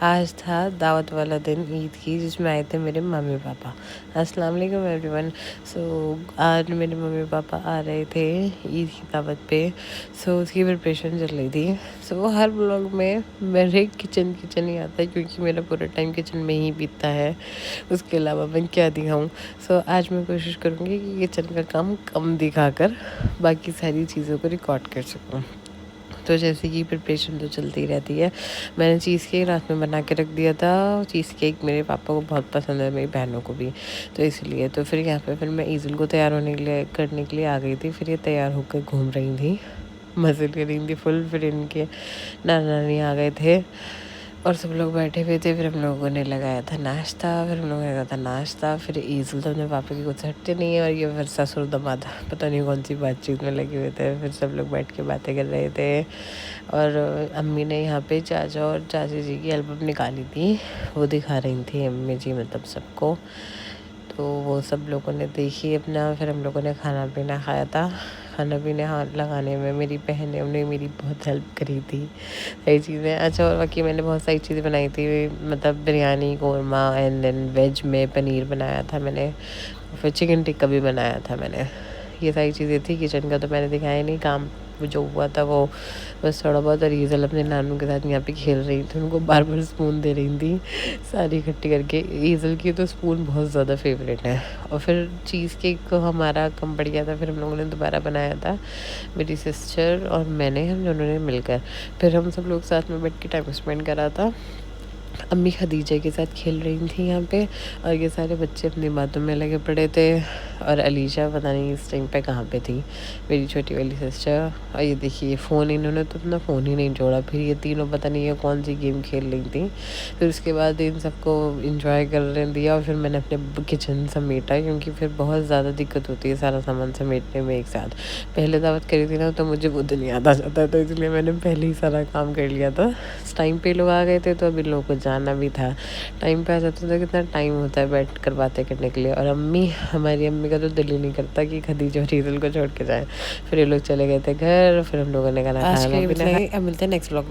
आज था दावत वाला दिन ईद की, जिसमें आए थे मेरे मम्मी पापा। अस्सलाम वालेकुम एवरीवन। सो आज मेरे मम्मी पापा आ रहे थे ईद की दावत पे। सो उसकी प्रिपरेशन चल रही थी। सो हर ब्लॉग में मेरे किचन ही आता है, क्योंकि मेरा पूरा टाइम किचन में ही बीतता है। उसके अलावा मैं क्या दिखाऊँ। सो आज मैं कोशिश करूँगी कि किचन का काम कम दिखाकर बाकी सारी चीज़ों को रिकॉर्ड कर सकूँ। तो जैसे कि प्रिपरेशन तो चलती रहती है। मैंने चीज़ केक रात में बना के रख दिया था। चीज़ केक मेरे पापा को बहुत पसंद है, मेरी बहनों को भी, तो इसलिए तो फिर यहाँ पे फिर मैं ईज़िल को तैयार होने के लिए करने के लिए आ गई थी। फिर ये तैयार होकर घूम रही थी, मज़े ले रही थी फुल। फिर इनके नाना नानी आ गए थे और सब लोग बैठे हुए थे। फिर हम लोगों ने लगाया था नाश्ता। फिर हम लोगों ने लगाया था नाश्ता। फिर ईज़िल तो अपने पापा की कुछ हटते नहीं है, और ये फिर ससुर दामाद पता नहीं कौन सी बातचीत में लगे हुए थे। फिर सब लोग बैठ के बातें कर रहे थे। और अम्मी ने यहाँ पे चाचा और चाची जी की एल्बम निकाली थी, वो दिखा रही थी अम्मी जी, मतलब सबको। तो वो सब लोगों ने देखी अपना। फिर हम लोगों ने खाना पीना खाया था। खाना पीने हाथ लगाने में मेरी बहनें ने मेरी बहुत हेल्प करी थी, सारी चीज़ें। अच्छा, और बाकी मैंने बहुत सारी चीज़ें बनाई थी, मतलब biryani, korma, and then veg में पनीर बनाया था मैंने। फिर चिकन टिक्का भी बनाया था मैंने। ये सारी चीज़ें थी। किचन का तो मैंने दिखाया नहीं, काम जो हुआ था वो बस थोड़ा बहुत। और ईज़िल अपने नानू के साथ यहाँ पे खेल रही थी, उनको बार बार स्पून दे रही थी सारी इकट्ठी करके। ईज़िल की तो स्पून बहुत ज़्यादा फेवरेट है। और फिर चीज़ केक हमारा कम पड़ गया था, फिर हम लोगों ने दोबारा बनाया था, मेरी सिस्टर और मैंने, हम दोनों ने मिलकर। फिर हम सब लोग साथ में बैठ के टाइम स्पेंड करा था। अम्मी खदीजा के साथ खेल रही थी यहाँ पे, और ये सारे बच्चे अपनी बातों में लगे पड़े थे। और अलीशा पता नहीं इस टाइम पे कहाँ पे थी, मेरी छोटी वाली सिस्टर। और ये देखिए फ़ोन, इन्होंने तो अपना फ़ोन ही नहीं छोड़ा। फिर ये तीनों पता नहीं ये कौन सी गेम खेल रही थी। फिर उसके बाद इन सबको इंजॉय करने दिया, और फिर मैंने अपने किचन समेटा, क्योंकि फिर बहुत ज़्यादा दिक्कत होती है सारा सामान समेटने में एक साथ। पहले दावत करी थी ना, तो मुझे वो दिन याद आ जाता है, तो इसलिए मैंने पहले ही सारा काम कर लिया था। टाइम पे लोग आ गए थे, तो अब इन लोगों को जाना भी था। टाइम पे आ जाता था, कितना टाइम होता है बैठ कर बातें करने के लिए। और हमारी अम्मी का तो दिल ही नहीं करता कि खदीजा और ईज़िल को छोड़ के जाए। फिर ये लोग चले गए थे घर। फिर हम लोगों ने खाना खाना पीना। अब मिलते हैं नेक्स्ट ब्लॉग में।